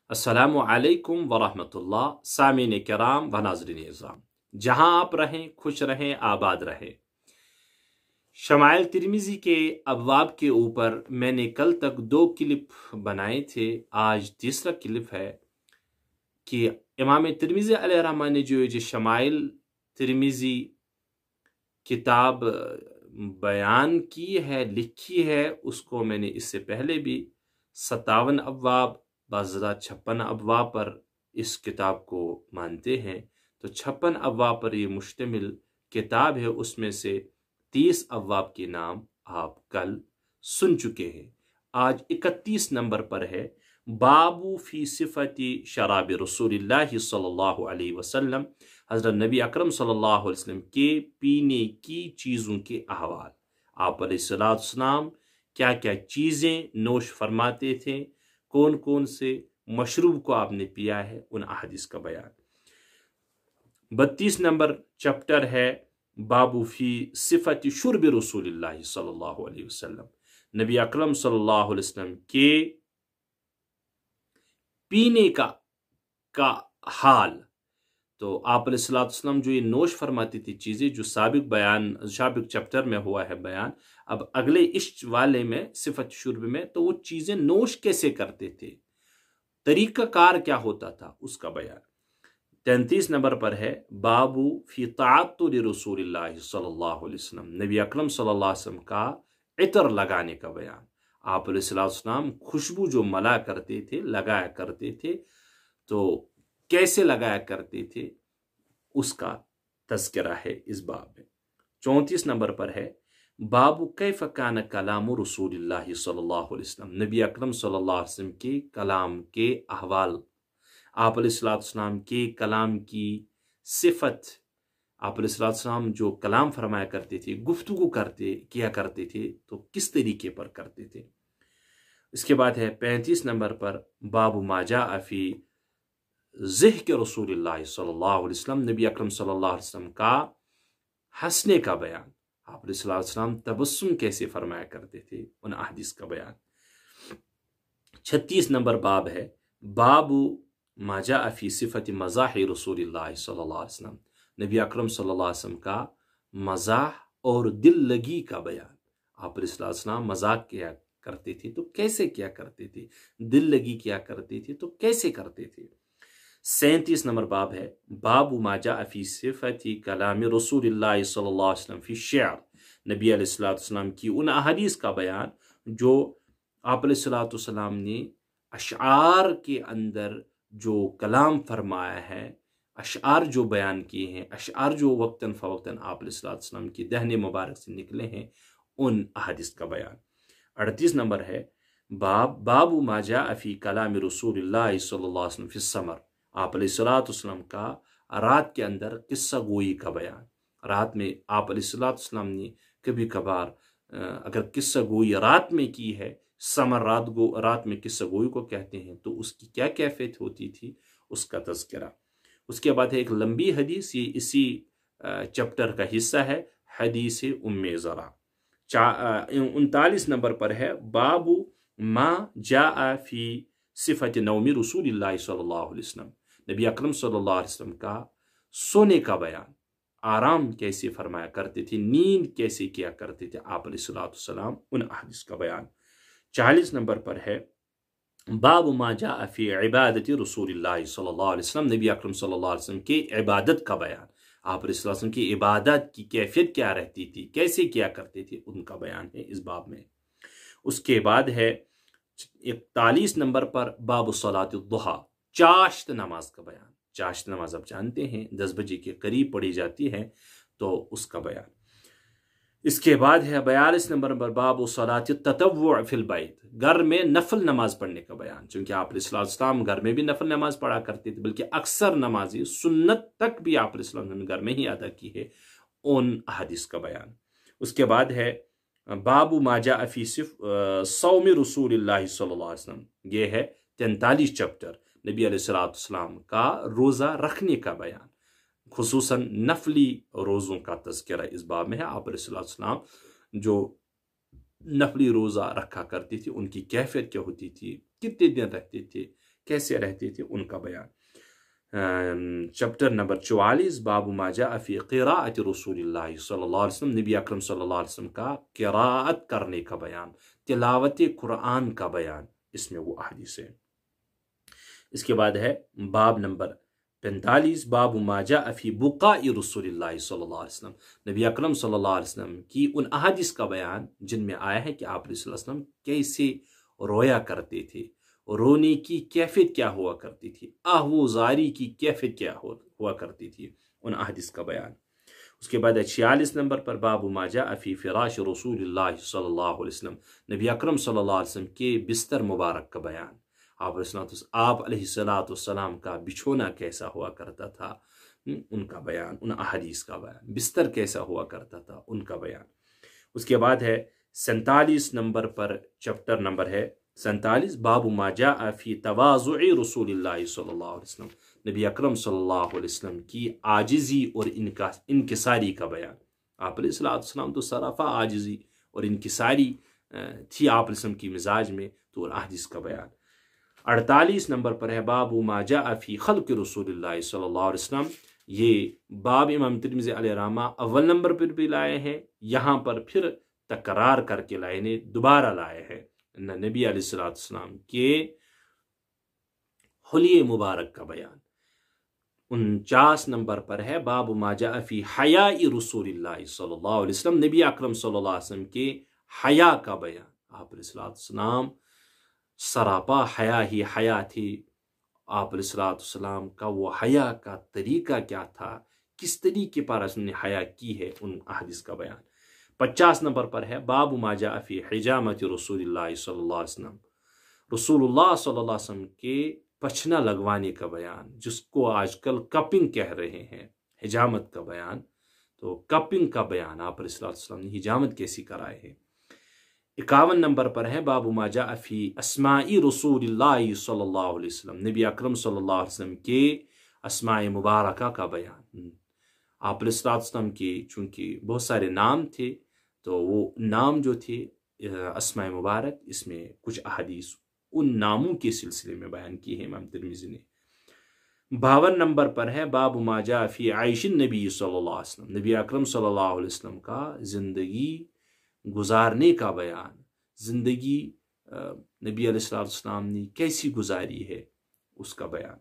अस्सलामु अलैकुम वरहमतुल्लाह। सामीन किराम व नाज़रीन इज़्ज़ाम, जहाँ आप रहें खुश रहें आबाद रहें। शमाइल तिरमिज़ी के अबवाब के ऊपर मैंने कल तक 2 क्लिप बनाए थे। आज तीसरा क्लिप है कि इमाम तिरमिज़ी अलैहिर्रहमान ने जो शमाइल तिरमिज़ी किताब बयान की है, लिखी है, उसको मैंने इससे पहले भी 57 अबवाब बाज़ात 56 अबवाब पर इस किताब को मानते हैं। तो 56 अबवाब पर ये मुश्तमिल किताब है, उसमें से 30 अबवाब के नाम आप कल सुन चुके हैं। आज 31 नंबर पर है बाबू फी सिफती शराब रसूलिल्लाह सल्लल्लाहु अलैहि वसल्लम, हज़रत नबी अकरम सल्लल्लाहु अलैहि वसल्लम के पीने की चीज़ों के अहवाल। आप अलैहिस्सलाम क्या क्या चीज़ें नोश फरमाते थे, कौन कौन से मशरूब को आपने पिया है, उन अहादीस का बयान। 32 नंबर चैप्टर है बाबू फी सिफत शुर्ब रसूलिल्लाह सल्लल्लाहु अलैहि वसल्लम, नबी अकरम सल्लल्लाहु अलैहि वसल्लम के पीने का हाल। तो आप अलैहिस्सलाम जो ये नोश फरमाती थी चीज़ें, जो साबिक चैप्टर में हुआ है बयान, अब अगले इस वाले में सिफत शुर्ब में, तो वो चीज़ें नोश कैसे करते थे, तरीक़ाकार क्या होता था, उसका बयान। 33 नंबर पर है बाबू फी ताअत्तुर रसूलिल्लाह सल्लल्लाहु अलैहि वसल्लम, नबी अकरम सल्लल्लाहु अलैहि वसल्लम का इतर लगाने का बयान। आप अलैहिस्सलाम खुशबू जो मला करते थे, लगाया करते थे, तो कैसे लगाया करते थे, उसका तज़किरा है इस बाब में। 34 नंबर पर है बाबू कैफ कान कलाम रसूलिल्लाह सल्लल्लाहु अलैहि वसल्लम, नबी अकरम सल्लल्लाहु अलैहि वसल्लम के कलाम के अहवाल। आप अलैहिस्सलाम के कलाम की सिफत, आप अलैहिस्सलाम जो कलाम फरमाया करते थे, गुफ्तगू किया करते थे, तो किस तरीके पर करते थे। इसके बाद है 35 नंबर पर बाबू माजा अफ़ी ज़िह्क रसूलिल्लाह सल्लल्लाहु अलैहि वसल्लम, नबी अकरम सल्लल्लाहु अलैहि वसल्लम का हंसने का बयान। आप अलैहिस्सलाम तबस्सुम कैसे फरमाया करते थे, उन अहदीस का बयान। 36 नंबर बाब है बाबू माजा अफ़ी सिफत मज़ाह रसूलिल्लाह सल्लल्लाहु अलैहि वसल्लम, नबी अकरम सल्लल्लाहु अलैहि वसल्लम का मज़ाह और दिल लगी का बयान। आप अलैहिस्सलाम मजाक किया करते थे तो कैसे किया करते थे, दिल लगी किया करते थे तो कैसे करते थे। 37 नंबर बाब है बाबू माजा अफ़ी सिफती कलाम रसूलिल्लाह सल्लल्लाहु अलैहि वसल्लम फ़ी शि'r, नबी अलैहिस्सलाम की उन अहादीस का बयान जो आप अलैहिस्सलाम ने अशआर के अंदर जो कलाम फरमाया है, अशआर जो बयान किए हैं, अशआर जो वक्तन फ़वक्तन आप अलैहिस्सलाम की दहने मुबारक से निकले हैं, उन अहादीस का बयान। 38 नंबर है बाबू माजा अफ़ी कलाम रसूलिल्लाह सल्लल्लाहु अलैहि वसल्लम फ़ी समर, आप अलैहिस्सलाम का रात के अंदर किस्सा गोई का बयान। रात में आप अलैहिस्सलाम ने कभी कभार अगर किस्सा गोई रात में की है, समर रात में किस्सा गोई को कहते हैं, तो उसकी क्या कैफियत होती थी, उसका तज़किरा। उसके बाद है एक लंबी हदीस, ये इसी चैप्टर का हिस्सा है, हदीस उम्मे ज़रा। 39 नंबर पर है बाबू मा जाअ फी सिफत नौमी रसूलिल्लाह सल्लल्लाहु अलैहि वसल्लम, नबी अकरम सल्लल्लाहु अलैहि वसल्लम का सोने का बयान। आराम कैसे फरमाया करते थे, नींद कैसे किया करते थे आप अलैहिस्सलाम, उन अहदीस का बयान। 40 नंबर पर है बाबू मा जाअ फी इबादत रसूलिल्लाह सल्लल्लाहु अलैहि वसल्लम, नबी अकरम सल्लल्लाहु अलैहि वसल्लम के इबादत का बयान। आप अलैहिस्सलाम की इबादत की कैफियत क्या रहती थी, कैसे किया करते थे, उनका बयान है इस बाब में। उसके बाद है 41 नंबर पर बाबू सलात दुहा, चाश्त नमाज का बयान। चाश्त नमाज आप जानते हैं 10 बजे के करीब पढ़ी जाती है, तो उसका बयान। इसके बाद है 42 नंबर पर बाबू सलात ततव्वुअ फिल बैत, घर में नफल नमाज पढ़ने का बयान। क्योंकि आप अलैहिस्सलाम घर में भी नफल नमाज पढ़ा करते थे, बल्कि अक्सर नमाजी सुन्नत तक भी आप अलैहिस्सलाम ने घर में ही अदा की है, उन हदीस का बयान। उसके बाद है बाबू माजा अफ़ी सौम रसूलिल्लाह सल्लल्लाहु अलैहि वसल्लम, ये है 43 चैप्टर, नबी अलैहिस्सलाम का रोज़ा रखने का बयान, खुसूसन नफली रोज़ों का तज़किरा इस बाब में है। आप अलैहिस्सलाम जो नफली रोज़ा रखा करती थी, उनकी कैफियत क्या होती थी, कितने दिन रखते थे, کیسے رہتے تھے ان کا بیان۔ چپٹر نمبر 44 باب ما جاء فی قراءت رسول اللہ صلی اللہ علیہ وسلم، نبی اکرم صلی اللہ علیہ وسلم کا قراءت کرنے کا بیان، تلاوت قرآن کا بیان، اس میں وہ احادیث ہے۔ اس کے بعد ہے باب نمبر 45 باب ما جاء فی بقاء رسول اللہ صلی اللہ علیہ وسلم، نبی اکرم صلی اللہ علیہ وسلم کی ان احادیث کا بیان جن میں آیا ہے کہ آپ علیہ وسلم کیسے رویا کرتے تھے، رونے کی کیفیت کیا ہوا کرتی تھی، آہوزاری کی کیفیت کیا ہوا کرتی تھی، ان احادیث کا بیان۔ اس کے بعد 46 نمبر پر باب ما جاء فی فراش رسول اللہ صلی اللہ علیہ وسلم، نبی اکرم صلی اللہ علیہ وسلم کے بستر مبارک کا بیان، آپ علیہ السلام کا بچھونا کیسا ہوا کرتا تھا، ان کا بیان، ان احادیث کا بیان، بستر کیسا ہوا کرتا تھا ان کا بیان۔ اس کے بعد ہے 47 نمبر پر چپٹر نمبر ہے 47 باب ما جاء فی تواضع رسول اللہ صلی اللہ علیہ وسلم، نبی اکرم صلی اللہ علیہ وسلم کی عاجزی اور انکساری کا بیان۔ آپ علیہ السلام تو سرافہ عاجزی اور انکساری تھی آپ علیہ السلام کی مزاج میں، تو احادیث کا بیان۔ 48 نمبر پر ہے باب ما جاء فی خلق رسول اللہ صلی اللہ علیہ وسلم، یہ باب امام ترمذی علیہ رحمہ اول نمبر پر بھی لائے ہیں، یہاں پر پھر تکرار کر کے لائے نے دوبارہ لائے ہیں، نبی علیہ السلام کے حلیے مبارک کا بیان۔ 49 نمبر پر ہے باب ما جاء فی حیاء رسول اللہ صلی اللہ علیہ وسلم، نبی اکرم صلی اللہ علیہ وسلم کے حیا کا بیان۔ آپ علیہ السلام سراپا حیا ہی حیا تھی، آپ علیہ السلام کا وہ حیا کا طریقہ کیا تھا، کس طریقے پر اس نے حیا کی ہے، ان احادیث کا بیان۔ 50 نمبر پر ہے باب ما جاء فی حجامت رسول اللہ صلی اللہ علیہ وسلم، رسول اللہ صلی اللہ علیہ وسلم کے پچھنا لگوانے کا بیان، جس کو آج کل کپنگ کہہ رہے ہیں، حجامت کا بیان، تو کپنگ کا بیان، آپ علیہ السلام نے حجامت کیسی کرائے ہے۔ 51 نمبر پر ہے باب ما جاء فی اسماء رسول اللہ صلی اللہ علیہ وسلم، نبی اکرم صلی اللہ علیہ وسلم کے اسماء مبارکہ کا بیان۔ آپ علیہ السلام کے چونکہ بہت سارے نام تھے، تو وہ نام جو تھے اسماء مبارک، اس میں کچھ احادیث ان ناموں کے سلسلے میں بیان کی ہے امام ترمذی نے۔ 52 نمبر پر ہے باب ما جاء فی عیش النبی صلی اللہ علیہ وسلم، نبی اکرم صلی اللہ علیہ وسلم کا زندگی گزارنے کا بیان، زندگی نبی علیہ السلام نے کیسی گزاری ہے اس کا بیان۔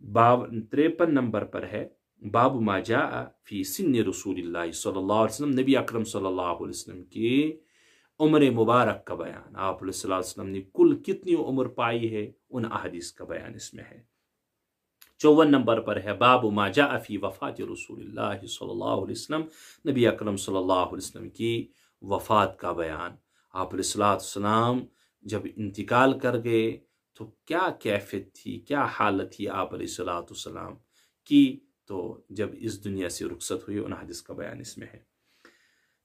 53 نمبر پر ہے باب ما جاء فی سن رسول اللہ صلی اللہ علیہ وسلم، نبی اکرم صلی اللہ علیہ وسلم کی عمر مبارک کا بیان، آپ علیہ السلام نے کل کتنی عمر پائی ہے، ان احادیث کا بیان اس میں ہے۔ 54 نمبر پر ہے باب ما جاء فی وفات رسول اللہ صلی اللہ علیہ وسلم، نبی اکرم صلی اللہ علیہ وسلم کی وفات کا بیان، آپ علیہ السلام جب انتقال کر گئے تو کیا کیفیت تھی، کیا حالت تھی آپ علیہ السلام کی، تو جب اس دنیا سے رخصت ہوئی، ان حدیث کا بیان اس میں ہے۔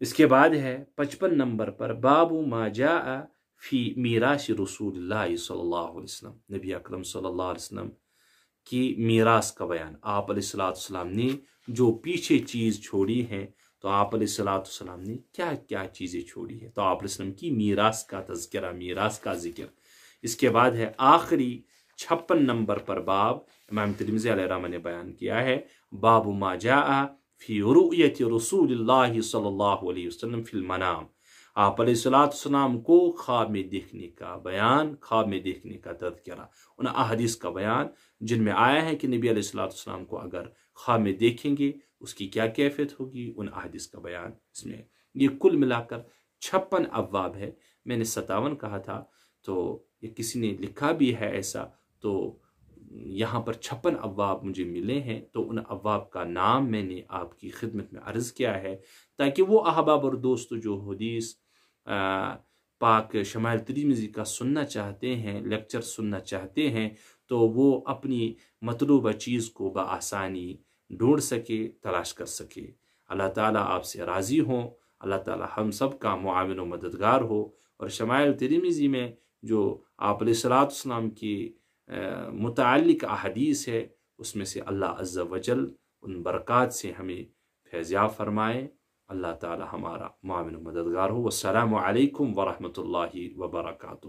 اس کے بعد ہے 55 نمبر پر باب ما جاء فی میراث رسول اللہ صلی اللہ علیہ وسلم، نبی اکرم صلی اللہ علیہ وسلم کی میراث کا بیان، آپ علیہ السلام نے جو پیچھے چیز چھوڑی ہیں، تو آپ علیہ السلام نے کیا کیا چیزیں چھوڑی ہیں، تو آپ علیہ السلام کی میراث کا تذکرہ، میراث کا ذکر۔ اس کے بعد ہے آخری 56 نمبر پر باب امام ترمذی علیہ رحمہ نے بیان کیا ہے، باب ما جاء فی رؤیت رسول اللہ صلی اللہ علیہ وسلم فی المنام، آپ علیہ السلام کو خواب میں دیکھنے کا بیان، خواب میں دیکھنے کا تذکرہ، ان احادیث کا بیان جن میں آیا ہے کہ نبی علیہ السلام کو اگر خواب میں دیکھیں گے اس کی کیا کیفیت ہوگی، ان احادیث کا بیان اس میں۔ یہ کل ملا کر 56 ابواب ہے، میں نے 57 کہا تھا، تو یہ کسی نے لکھا بھی ہے ایسا، تو یہاں پر 56 ابواب مجھے ملے ہیں، تو ان ابواب کا نام میں نے آپ کی خدمت میں عرض کیا ہے، تاکہ وہ احباب اور دوست جو حدیث پاک شمائل ترمذی کا سننا چاہتے ہیں، لیکچر سننا چاہتے ہیں، تو وہ اپنی مطلوبہ چیز کو بآسانی ڈھونڈ سکے، تلاش کر سکے۔ اللہ تعالیٰ آپ سے راضی ہوں، اللہ تعالیٰ ہم سب کا معاون و مددگار ہو، اور شمائل ترمذی میں جو آپ علیہ السلام کی متعلق احادیث ہے، اس میں سے اللہ عز و جل ان برکات سے ہمیں فیضیاب فرمائے۔ اللہ تعالی ہمارا معاون و مددگار ہو۔ والسلام علیکم ورحمۃ اللہ وبرکاتہ۔